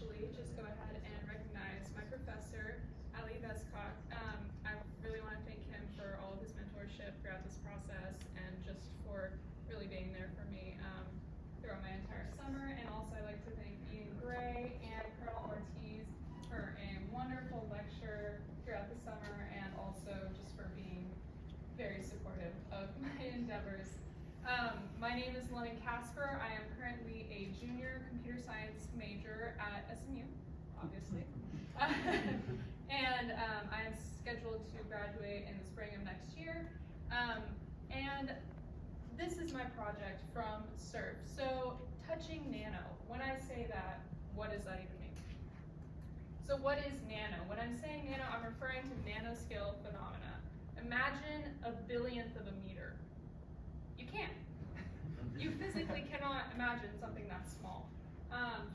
especially just go ahead and recognize my professor, Lyle. I really want to thank him for all of his mentorship throughout this process and just for really being there for me throughout my entire summer. And also I'd like to thank Ian Gray and Colonel Ortiz for a wonderful lecture throughout the summer and also just for being very supportive of my endeavors. My name is Lyle. I am currently a junior computer science major at SMU, obviously. And I am scheduled to graduate in the spring of next year. And this is my project from SURF. So, touching Nano. When I say that, what does that even mean? So what is Nano? When I'm saying Nano, I'm referring to nanoscale phenomena. Imagine a billionth of a meter. You can't. You physically cannot imagine something that small.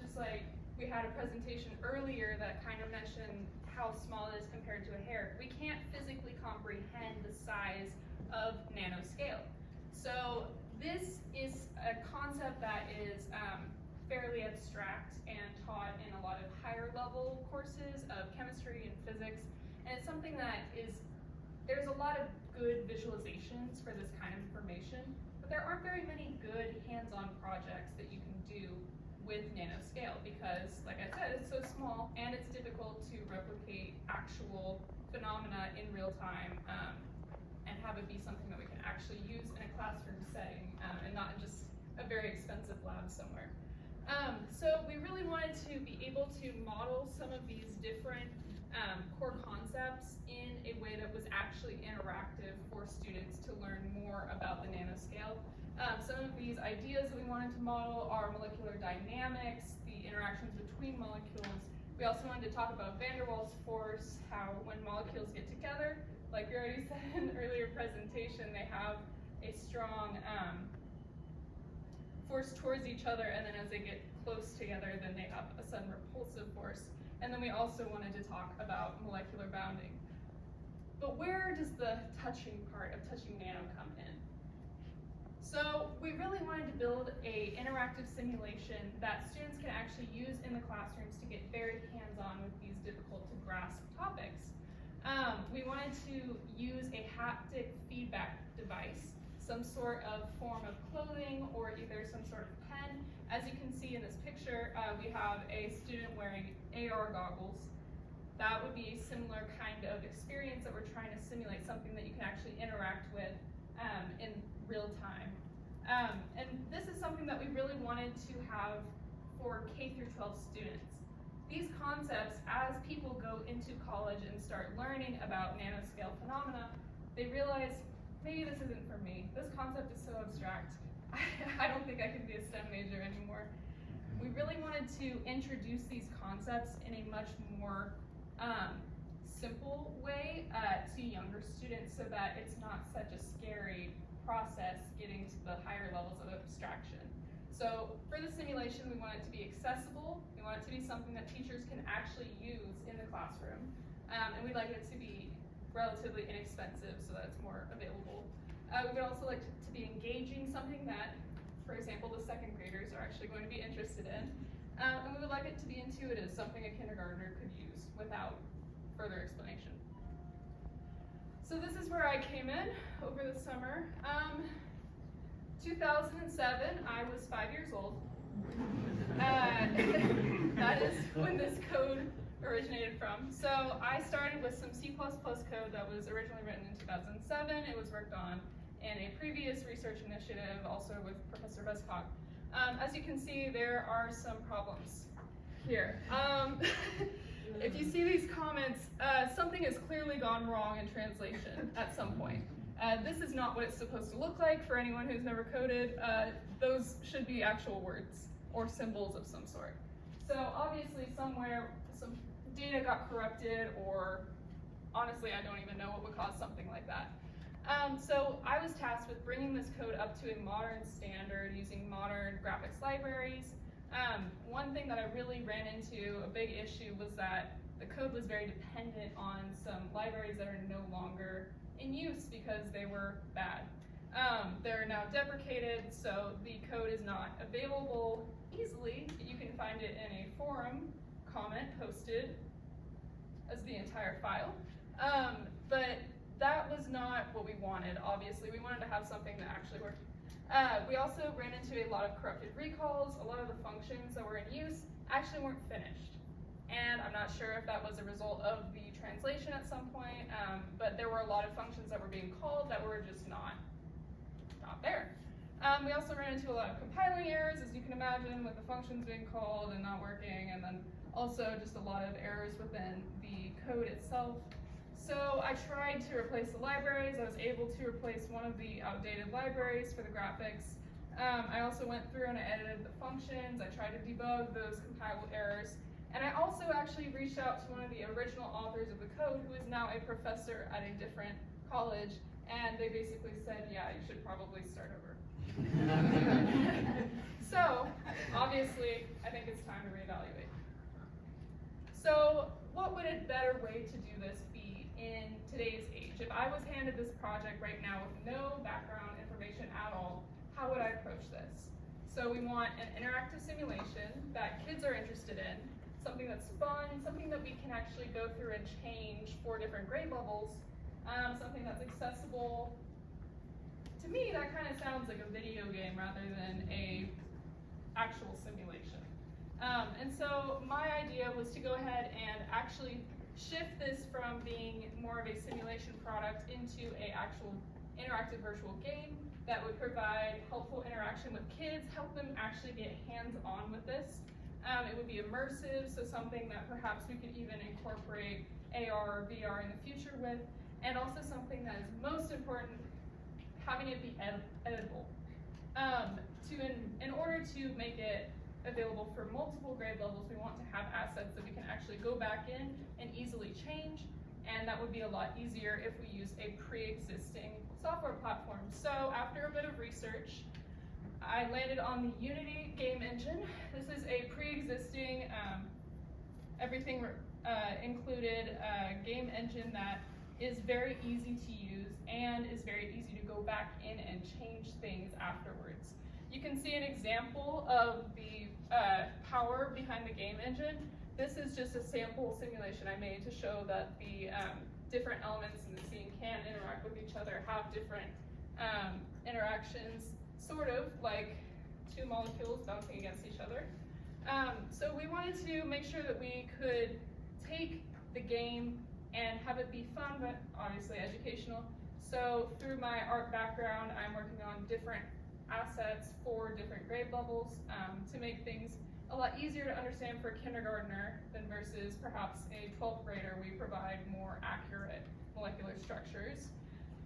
Just like we had a presentation earlier that kind of mentioned how small it is compared to a hair. We can't physically comprehend the size of nanoscale. So this is a concept that is fairly abstract and taught in a lot of higher level courses of chemistry and physics. And it's something that there's a lot of good visualizations for this kind of information, but there aren't very many good hands-on projects that you can do with nanoscale because, like I said, it's so small and it's difficult to replicate actual phenomena in real time and have it be something that we can actually use in a classroom setting and not in just a very expensive lab somewhere. So we really wanted to be able to model some of these different core concepts in a way that was actually interactive for students to learn more about the nanoscale. Some of these ideas that we wanted to model are molecular dynamics, the interactions between molecules. We also wanted to talk about van der Waals force, how when molecules get together, like we already said in the earlier presentation, they have a strong force towards each other, and then as they get close together, then they have a sudden repulsive force. And then we also wanted to talk about molecular bounding. But where does the touching part of touching Nano come in? So we really wanted to build an interactive simulation that students can actually use in the classrooms to get very hands-on with these difficult to grasp topics. We wanted to use a haptic feedback device, some sort of form of clothing or either some sort of pen. As you can see in this picture, we have a student wearing AR goggles. That would be a similar kind of experience that we're trying to simulate, something that you can actually interact with in real time. And this is something that we really wanted to have for K through 12 students. These concepts, as people go into college and start learning about nanoscale phenomena, they realize, maybe this isn't for me. This concept is so abstract. I don't think I can be a STEM major anymore. We really wanted to introduce these concepts in a much more simple way to younger students so that it's not such a scary process getting to the higher levels of abstraction. So for the simulation, we want it to be accessible. We want it to be something that teachers can actually use in the classroom. And we'd like it to be relatively inexpensive so that it's more available. We would also like to be engaging, something that, for example, the second graders are actually going to be interested in. And we would like it to be intuitive, something a kindergartner could use without further explanation. So this is where I came in over the summer. 2007, I was 5 years old. That is when this code originated from. So I started with some C++ code that was originally written in 2007. It was worked on in a previous research initiative, also with Professor Vescock. As you can see, there are some problems here. If you see these comments, something has clearly gone wrong in translation at some point. This is not what it's supposed to look like for anyone who's never coded. Those should be actual words or symbols of some sort. So obviously somewhere some data got corrupted, or honestly I don't even know what would cause something like that. So I was tasked with bringing this code up to a modern standard using modern graphics libraries. One thing that I really ran into, a big issue, was that the code was very dependent on some libraries that are no longer in use because they were bad. They're now deprecated, so the code is not available easily. You can find it in a forum comment posted as the entire file. But that was not what we wanted, obviously. We wanted to have something that actually worked. We also ran into a lot of corrupted recalls. A lot of the functions that were in use actually weren't finished. And I'm not sure if that was a result of the translation at some point, but there were a lot of functions that were being called that were just not there. We also ran into a lot of compiling errors, as you can imagine, with the functions being called and not working, and then also just a lot of errors within the code itself. So I tried to replace the libraries. I was able to replace one of the outdated libraries for the graphics. I also went through and I edited the functions. I tried to debug those compilable errors. And I also actually reached out to one of the original authors of the code, who is now a professor at a different college, and they basically said, yeah, you should probably start over. So, obviously, I think it's time to reevaluate. So, what would a better way to do this be in today's age? If I was handed this project right now with no background information at all, how would I approach this? So we want an interactive simulation that kids are interested in, something that's fun, something that we can actually go through and change for different grade levels, something that's accessible. To me, that kind of sounds like a video game rather than a actual simulation. And so my idea was to go ahead and actually shift this from being more of a simulation product into an actual interactive virtual game that would provide helpful interaction with kids, help them actually get hands-on with this. It would be immersive, so something that perhaps we could even incorporate AR or VR in the future with, and also something that is most important, having it be editable. In order to make it available for multiple grade levels, we want to have assets that we can actually go back in and easily change, and that would be a lot easier if we use a pre-existing software platform. So after a bit of research, I landed on the Unity game engine. This is a pre-existing, everything included game engine that is very easy to use and is very easy to go back in and change things afterwards. You can see an example of the power behind the game engine. This is just a sample simulation I made to show that the different elements in the scene can interact with each other, have different interactions, sort of like two molecules bouncing against each other. So we wanted to make sure that we could take the game and have it be fun, but obviously educational. So through my art background, I'm working on different assets for different grade levels to make things a lot easier to understand for a kindergartner than versus perhaps a 12th grader. We provide more accurate molecular structures.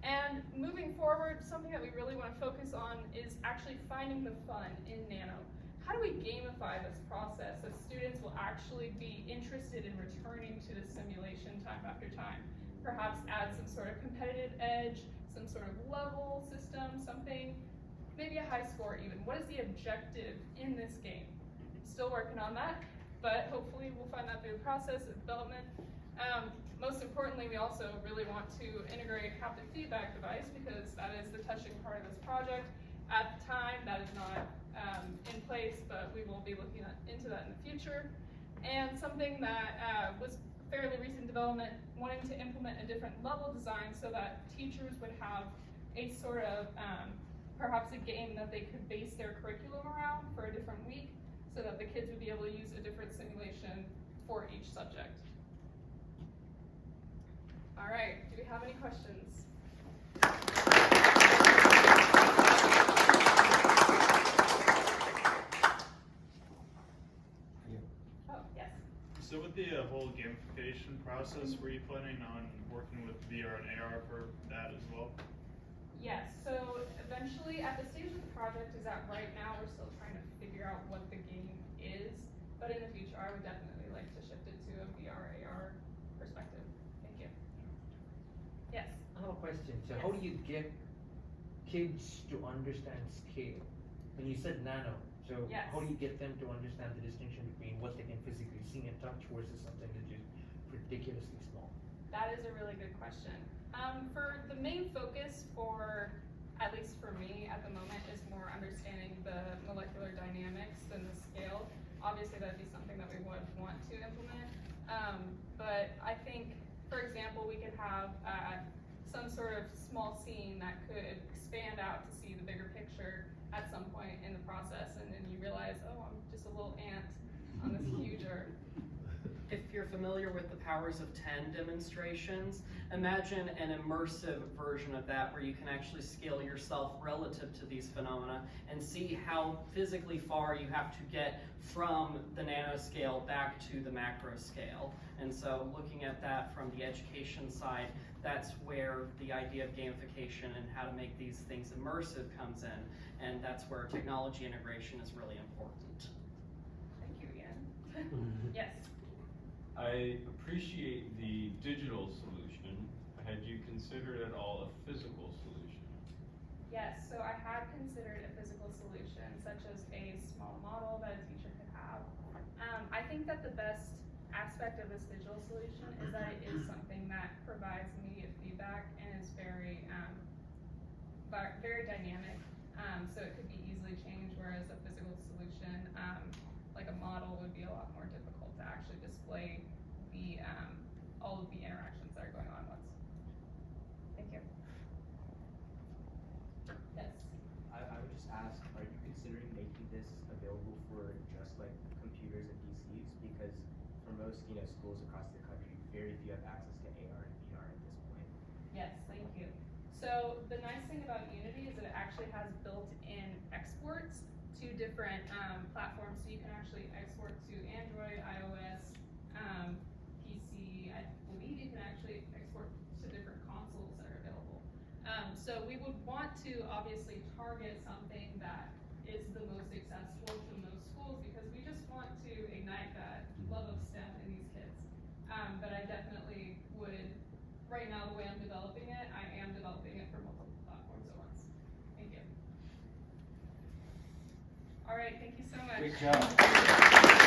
And moving forward, something that we really want to focus on is actually finding the fun in Nano. How do we gamify this process so students will actually be interested in returning to the simulation time after time? Perhaps add some sort of competitive edge, some sort of level system, something, maybe a high score even. What is the objective in this game? Still working on that, but hopefully we'll find that through the process of development. Most importantly, we also really want to integrate haptic feedback device because that is the touching part of this project. At the time, that is not in place, but we will be looking into that in the future. And something that was fairly recent development, wanting to implement a different level design so that teachers would have a sort of, perhaps a game that they could base their curriculum around for a different week so that the kids would be able to use a different simulation for each subject. All right, do we have any questions? Oh, yes. So with the whole gamification process, were you planning on working with VR and AR for that as well? Yes, so eventually at the stage of the project is at right now, we're still trying to figure out what the game is, but in the future I would definitely like to shift it to a VR, AR perspective. Thank you. Yes? I have a question. So Yes. how do you get kids to understand scale? When you said nano, so Yes. how do you get them to understand the distinction between what they can physically see and touch versus something that's just ridiculously small? That is a really good question. For the main focus for, at least for me at the moment, is more understanding the molecular dynamics than the scale. obviously that'd be something that we would want to implement. But I think, for example, we could have some sort of small scene that could expand out to see the bigger picture at some point in the process, and then you realize, oh, I'm just a little ant on this huge earth. If you're familiar with the Powers of 10 demonstrations, imagine an immersive version of that where you can actually scale yourself relative to these phenomena and see how physically far you have to get from the nanoscale back to the macro scale. And so looking at that from the education side, that's where the idea of gamification and how to make these things immersive comes in. And that's where technology integration is really important. Thank you, Ian. Yes. I appreciate the digital solution. Had you considered at all a physical solution? Yes, so I had considered a physical solution, such as a small model that a teacher could have. I think that the best aspect of this digital solution is that it is something that provides immediate feedback and is very, very dynamic. So it could be easily changed, whereas a physical solution, like a model, would be a lot more difficult to actually display the all of the interactions that are going on once. Thank you. Yes. I would just ask, are you considering making this available for just like computers and PCs? Because for most, schools across the country, very few have access to AR and VR at this point. Yes, thank you. So the nice thing about Unity is that it actually has built-in exports to different platforms. So you can actually export to Android, iOS, PC. I believe you can actually export to different consoles that are available. So we would want to obviously target something that is the most accessible to most schools, because we just want to ignite that love of STEM in these kids. But I definitely would, right now the way I'm developing it, I am developing it for multiple platforms at once. Thank you. All right, thank you so much. Great job.